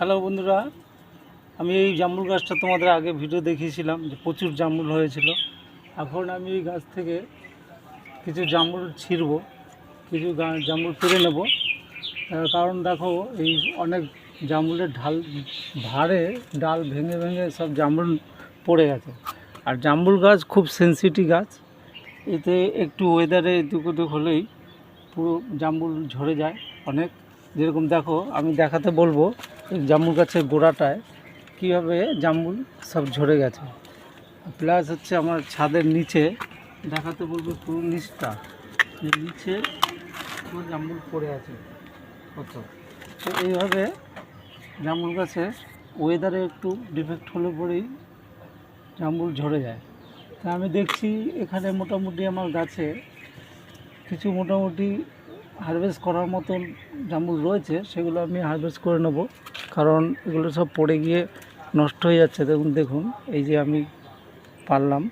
Hello বন্ধুরা, আমি এই জামরুল গাছটা তোমাদের আগে ভিডিও দেখিয়েছিলাম যে প্রচুর জামরুল হয়েছিল। এখন আমি এই গাছ থেকে কিছু জামরুল ছিঁড়ব, কিছু জামরুল পেরে নেব। কারণ দেখো, এই অনেক জামরুলের ডাল ভেঙে ভেঙে সব জামরুল পড়ে গেছে। আর জামরুল গাছ খুব সেনসিটিভ গাছ, এতে একটু ওয়েদারে এদিক ওদিক হলেই পুরো জামরুল ঝরে যায় অনেক। যেরকম দেখো, আমি দেখাতে বলবো জামরুল গাছের গোড়াটায় কীভাবে জামরুল সব ঝরে গেছে। প্লাস হচ্ছে আমার ছাদের নিচে দেখাতে বলবো পুরো নিচটা, নিচে পুরো জামরুল পড়ে আছে কত। তো এইভাবে জামরুল গাছে ওয়েদারে একটু ডিফেক্ট হলে পরেই জামরুল ঝরে যায়। তা আমি দেখছি এখানে মোটামুটি আমার গাছে কিছু মোটামুটি হারভেস্ট করার মতন জামরুল রয়েছে, সেগুলো আমি হারভেস্ট করে নেব। কারণ এগুলো সব পড়ে গিয়ে নষ্ট হয়ে যাচ্ছে। দেখুন এই যে আমি পারলাম